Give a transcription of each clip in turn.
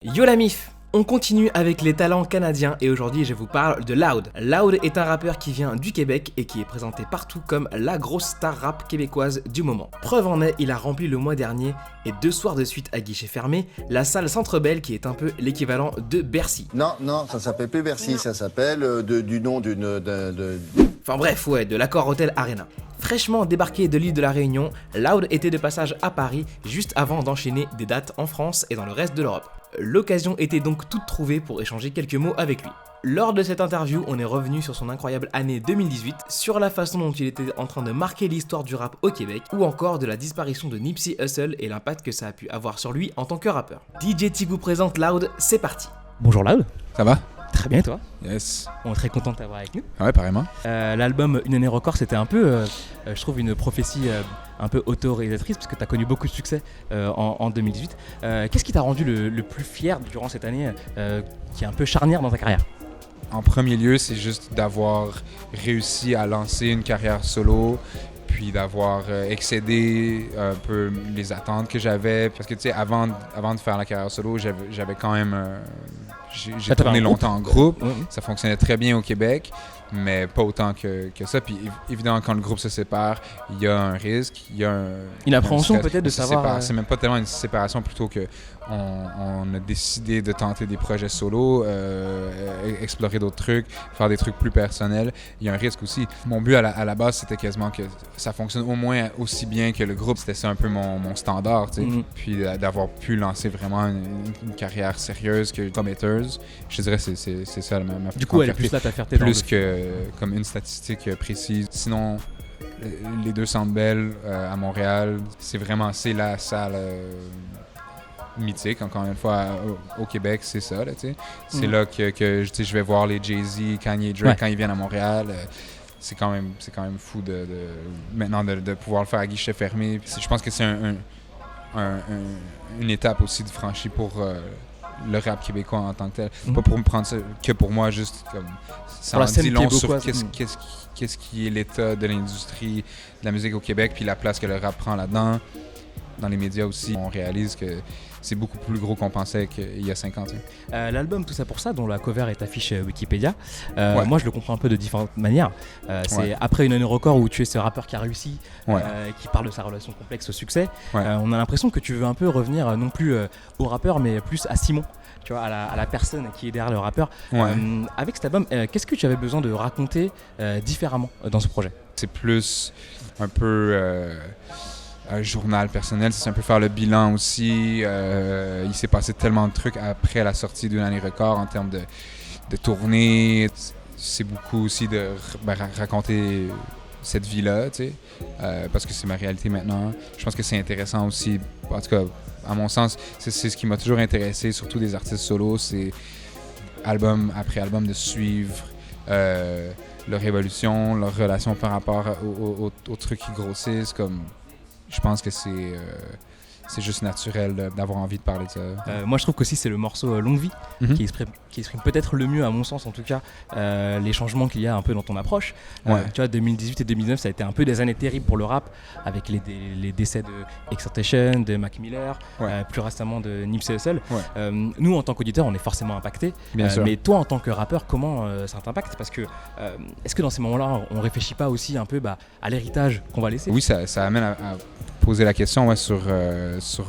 Yo la mif! On continue avec les talents canadiens et aujourd'hui je vous parle de Loud. Loud est un rappeur qui vient du Québec et qui est présenté partout comme la grosse star rap québécoise du moment. Preuve en est, il a rempli le mois dernier et 2 soirs de suite à guichet fermé la salle Centre Bell qui est un peu l'équivalent de Bercy. Non, ça s'appelle plus Bercy, ça s'appelle du nom d'une... Enfin bref, ouais, de l'Accor Hotel Arena. Fraîchement débarqué de l'île de la Réunion, Loud était de passage à Paris juste avant d'enchaîner des dates en France et dans le reste de l'Europe. L'occasion était donc toute trouvée pour échanger quelques mots avec lui. Lors de cette interview, on est revenu sur son incroyable année 2018, sur la façon dont il était en train de marquer l'histoire du rap au Québec, ou encore de la disparition de Nipsey Hussle et l'impact que ça a pu avoir sur lui en tant que rappeur. DJ T vous présente Loud, c'est parti. Bonjour Loud. Ça va? Très bien, toi? Yes. On est très content de t'avoir avec nous. Ouais, pareillement. L'album Une année record, c'était un peu, je trouve, une prophétie un peu auto-réalisatrice, parce que tu as connu beaucoup de succès en 2018. Qu'est-ce qui t'a rendu le plus fier durant cette année qui est un peu charnière dans ta carrière? En premier lieu, c'est juste d'avoir réussi à lancer une carrière solo, puis d'avoir excédé un peu les attentes que j'avais. Parce que, tu sais, avant de faire la carrière solo, j'avais quand même... J'ai tourné longtemps en groupe, ça fonctionnait très bien au Québec, mais pas autant que ça. Puis évidemment, quand le groupe se sépare, il y a un risque, il y a une appréhension peut-être de savoir... C'est même pas tellement une séparation, plutôt que on a décidé de tenter des projets solo, explorer d'autres trucs, faire des trucs plus personnels. Il y a un risque aussi. Mon but à la base, c'était quasiment que ça fonctionne au moins aussi bien que le groupe. C'était ça un peu mon standard, tu sais. Puis d'avoir pu lancer vraiment une carrière sérieuse que prometteuse. Je dirais que c'est ça ma Du coup, elle est fierté. plus là ta fierté. Plus que comme une statistique précise. Sinon, les deux Centre Bell à Montréal, c'est la salle mythique, encore une fois, au Québec, c'est ça, là, tu sais. C'est là que je vais voir les Jay-Z, Kanye, Drake quand ils viennent à Montréal. C'est quand même fou maintenant de pouvoir le faire à guichet fermé. Je pense que c'est une étape aussi de franchie pour le rap québécois en tant que tel. Pas pour me prendre ça que pour moi, juste comme ça en dit long sur qu'est-ce qui est l'état de l'industrie de la musique au Québec, puis la place que le rap prend là-dedans. Dans les médias aussi, on réalise que c'est beaucoup plus gros qu'on pensait qu'il y a 50 ans. L'album Tout ça pour ça, dont la cover est affiche Wikipédia, moi je le comprends un peu de différentes manières. C'est après Une année record où tu es ce rappeur qui a réussi, qui parle de sa relation complexe au succès. On a l'impression que tu veux un peu revenir non plus au rappeur, mais plus à Simon. Tu vois, à la personne qui est derrière le rappeur. Avec cet album, qu'est-ce que tu avais besoin de raconter différemment dans ce projet? C'est plus un peu... un journal personnel, c'est un peu faire le bilan aussi. Il s'est passé tellement de trucs après la sortie d'Une année record en termes de tournée. C'est beaucoup aussi de raconter cette vie-là, tu sais, parce que c'est ma réalité maintenant. Je pense que c'est intéressant aussi, en tout cas, à mon sens, c'est ce qui m'a toujours intéressé, surtout des artistes solos, c'est album après album de suivre leur évolution, leur relation par rapport aux trucs qui grossissent, comme... Je pense que c'est juste naturel d'avoir envie de parler de ça. Moi, je trouve qu'aussi c'est le morceau Longue Vie qui exprime peut-être le mieux, à mon sens en tout cas, les changements qu'il y a un peu dans ton approche. Tu vois, 2018 et 2019, ça a été un peu des années terribles pour le rap, avec les décès de XXXTentacion, de Mac Miller, plus récemment de Nipsey Hussle. Nous, en tant qu'auditeurs, on est forcément impactés. Mais toi, en tant que rappeur, comment ça t'impacte? Parce que est-ce que dans ces moments-là, on réfléchit pas aussi un peu à l'héritage qu'on va laisser? Oui, ça amène à poser la question sur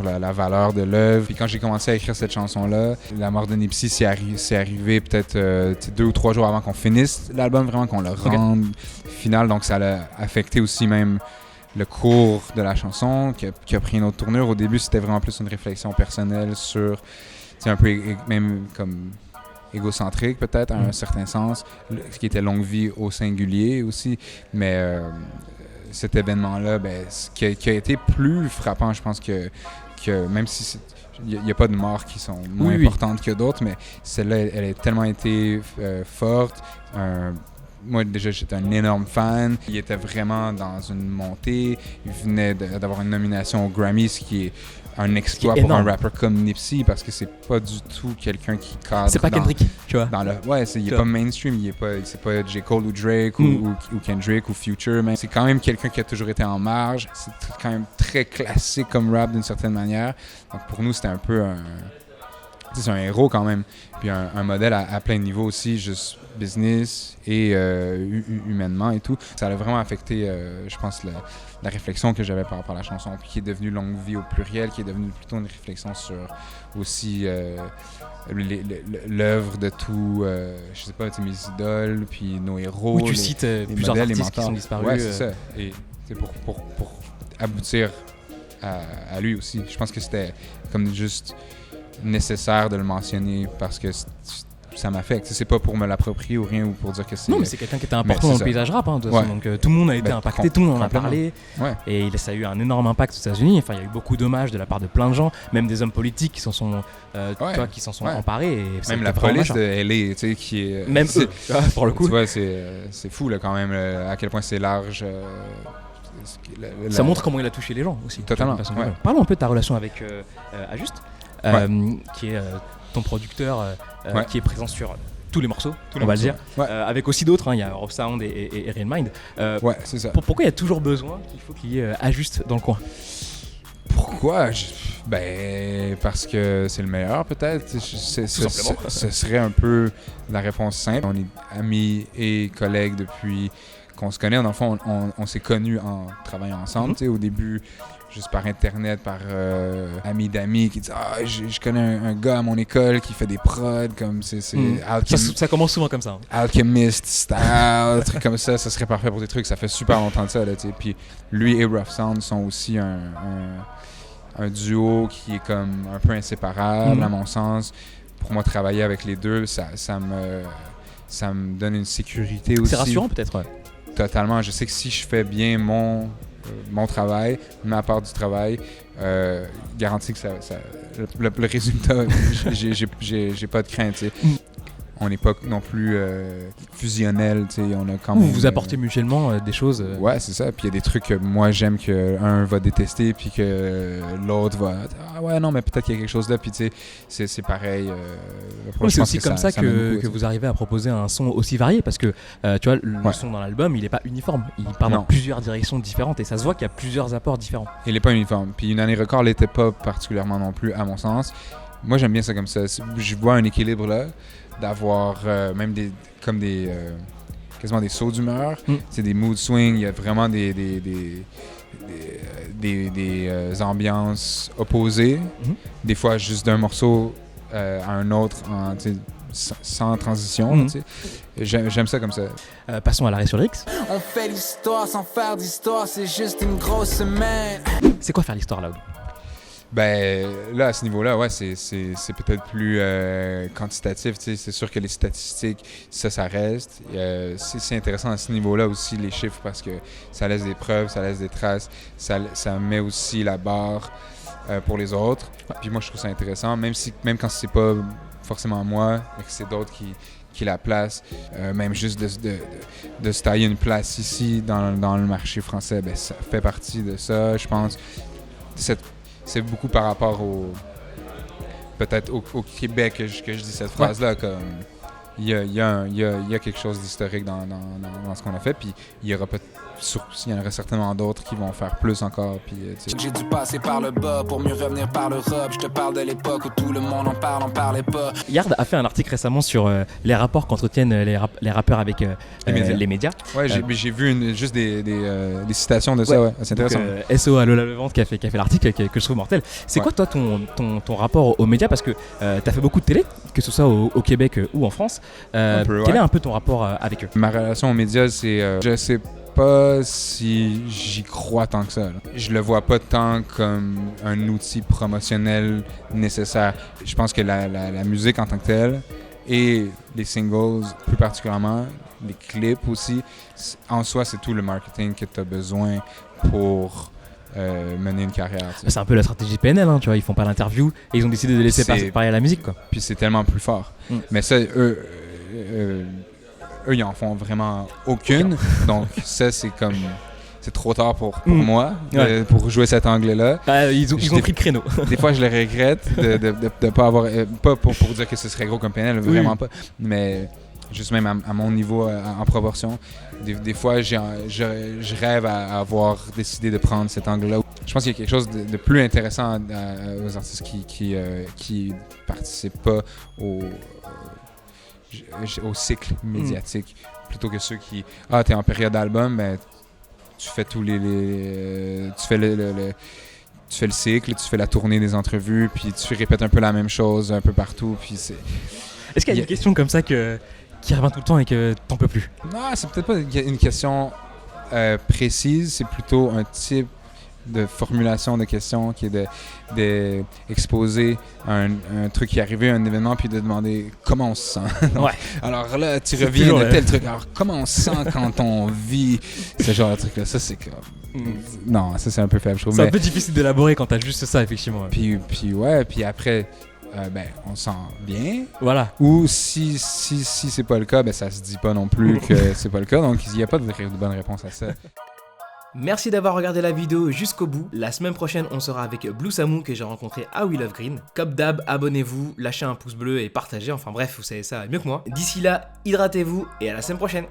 la valeur de l'œuvre. Puis quand j'ai commencé à écrire cette chanson-là, la mort de Nipsey c'est arrivé peut-être 2 ou 3 jours avant qu'on finisse l'album, vraiment qu'on le rende final. Donc ça a affecté aussi même le cours de la chanson qui a pris une autre tournure. Au début, c'était vraiment plus une réflexion personnelle sur, un peu même comme égocentrique peut-être, à un certain sens, ce qui était Longue Vie au singulier aussi. Mais cet événement-là, qui a été plus frappant, je pense que même si il n'y a pas de morts qui sont moins importantes que d'autres, mais celle-là, elle a tellement été forte. Moi, déjà, j'étais un énorme fan. Il était vraiment dans une montée. Il venait d'avoir une nomination aux Grammys, ce qui est un exploit pour un rappeur comme Nipsey, parce que c'est pas du tout quelqu'un qui cadre. C'est pas Kendrick, tu vois. Il est pas mainstream, c'est pas J. Cole ou Drake ou Kendrick ou Future, mais c'est quand même quelqu'un qui a toujours été en marge. C'est quand même très classique comme rap d'une certaine manière. Donc pour nous, c'était un peu c'est un héros quand même. Puis un modèle à plein de niveaux aussi, juste business et humainement et tout. Ça a vraiment affecté, je pense, la réflexion que j'avais par rapport à la chanson, puis qui est devenue Longue vie au pluriel, qui est devenue plutôt une réflexion sur aussi l'œuvre de tout, je sais pas, mes idoles, puis nos héros. Oui, tu cites plusieurs modèles, artistes qui sont disparus. Ouais, c'est ça. Et c'est pour aboutir à lui aussi. Je pense que c'était comme juste nécessaire de le mentionner parce que ça m'affecte. C'est pas pour me l'approprier ou rien ou pour dire que c'est... Non, mais c'est quelqu'un qui était important dans le paysage rap. Hein, de toute façon. Donc tout le monde a été impacté, tout le monde en a parlé. Ouais. Et ça a eu un énorme impact aux États-Unis. Enfin, il y a eu beaucoup d'hommages de la part de plein de gens, même des hommes politiques qui s'en sont, emparés. Et même la police de LA, tu sais, qui est... Même eux, pour le coup. Tu vois, c'est fou là, quand même, à quel point c'est large. Ça montre comment il a touché les gens aussi. Totalement. Ouais. Parlons un peu de ta relation avec Ajuste, qui est ton producteur, qui est présent sur tous les morceaux, on va le dire. Ouais. Avec aussi d'autres, il y a Rough Sound et Real Mind. C'est ça. Pourquoi il y a toujours besoin qu'il faut qu'il y ait Ajuste dans le coin? Pourquoi? Parce que c'est le meilleur, peut-être. Ce serait un peu la réponse simple. On est amis et collègues depuis qu'on se connaît. Dans le fond, on s'est connus en travaillant ensemble. Au début, juste par Internet, par amis d'amis qui disent « Ah, je connais un gars à mon école qui fait des prods, comme c'est ça commence souvent comme ça. Hein. Alchemist style, trucs comme ça. Ça serait parfait pour des trucs. Ça fait super longtemps de ça. Là, puis lui et Rough Sound sont aussi un duo qui est comme un peu inséparable, à mon sens. Pour moi, travailler avec les deux, ça me donne une sécurité aussi. C'est rassurant peut-être. Totalement. Je sais que si je fais bien mon travail, ma part du travail, garantie que le résultat, j'ai pas de crainte. On n'est pas non plus fusionnel, on a quand même... Vous apportez mutuellement des choses... Ouais, c'est ça. Puis il y a des trucs que moi j'aime qu'un va détester, puis que l'autre va... Ah ouais, non, mais peut-être qu'il y a quelque chose là, puis tu sais, c'est pareil. C'est aussi comme ça que vous arrivez à proposer un son aussi varié, parce que tu vois, le son dans l'album, il est pas uniforme. Il part dans plusieurs directions différentes, et ça se voit qu'il y a plusieurs apports différents. Il est pas uniforme. Puis Une année record l'était pas particulièrement non plus, à mon sens. Moi, j'aime bien ça comme ça. Je vois un équilibre là, d'avoir même quasiment des sauts d'humeur. C'est des mood swings, il y a vraiment des ambiances opposées. Des fois, juste d'un morceau à un autre, sans transition. J'aime ça comme ça. Passons à l'arrêt sur X. On fait l'histoire sans faire d'histoire, c'est juste une grosse semaine. C'est quoi faire l'histoire, Loud? Là, à ce niveau-là, c'est peut-être plus quantitatif. C'est sûr que les statistiques, ça reste. C'est intéressant à ce niveau-là aussi, les chiffres, parce que ça laisse des preuves, ça laisse des traces, ça met aussi la barre pour les autres. Puis moi, je trouve ça intéressant, même quand c'est pas forcément moi, mais que c'est d'autres qui la placent, même juste de se tailler une place ici dans le marché français, ça fait partie de ça, je pense. C'est beaucoup par rapport peut-être au Québec que je dis cette phrase-là, comme il y a quelque chose d'historique dans ce qu'on a fait, puis il y en aura certainement d'autres qui vont faire plus encore. Puis, j'ai dû passer par le bas pour mieux revenir par l'Europe. Je te parle de l'époque où tout le monde en parlait pas. Yard a fait un article récemment sur les rapports qu'entretiennent les rappeurs avec les médias. Ouais, j'ai vu juste des citations de ça. C'est intéressant. SO à Lola Levente qui a fait l'article que je trouve mortel. C'est quoi toi ton rapport aux médias, parce que t'as fait beaucoup de télé, que ce soit au Québec ou en France. Quel est un peu ton rapport avec eux? Ma relation aux médias, c'est je sais pas si j'y crois tant que ça. Là. Je le vois pas tant comme un outil promotionnel nécessaire. Je pense que la musique en tant que telle et les singles, plus particulièrement, les clips aussi, en soi, c'est tout le marketing que tu as besoin pour mener une carrière. T'sais. C'est un peu la stratégie PNL, tu vois, ils font pas l'interview et ils ont décidé de laisser parler à la musique, quoi. Puis c'est tellement plus fort. Mais ça, eux, ils en font vraiment aucune. Donc ça, c'est trop tard pour moi pour jouer cet angle-là. Ils ont pris le créneau. Des fois, je le regrette de pas avoir... pas pour dire que ce serait gros comme PNL, vraiment pas. Mais juste même à mon niveau, en proportion. Des fois, je rêve à avoir décidé de prendre cet angle-là. Je pense qu'il y a quelque chose de plus intéressant aux artistes qui participent pas au cycle médiatique, plutôt que ceux qui... Ah, t'es en période d'album, ben, tu fais tous tu fais tu fais le cycle, tu fais la tournée des entrevues, puis tu répètes un peu la même chose un peu partout, puis c'est... Est-ce qu'il y a une question comme ça qui revient tout le temps et que t'en peux plus? Non, c'est peut-être pas une question précise, c'est plutôt un type de formulation de questions qui est d'exposer un truc qui est arrivé, un événement, puis de demander comment on se sent. Donc, Ouais. alors là, tu reviens de tel truc. Alors comment on se sent quand on vit ce genre de truc-là? Ça, c'est comme... Non, ça, c'est un peu faible, je trouve. C'est un peu difficile d'élaborer quand t'as juste ça, effectivement. Puis après, ben, on sent bien. Voilà. Ou si c'est pas le cas, ben, ça se dit pas non plus que c'est pas le cas. Donc, il n'y a pas de bonne réponse à ça. Merci d'avoir regardé la vidéo jusqu'au bout. La semaine prochaine, on sera avec Blue Samu que j'ai rencontré à We Love Green. Comme d'hab, abonnez-vous, lâchez un pouce bleu et partagez. Enfin bref, vous savez ça mieux que moi. D'ici là, hydratez-vous et à la semaine prochaine.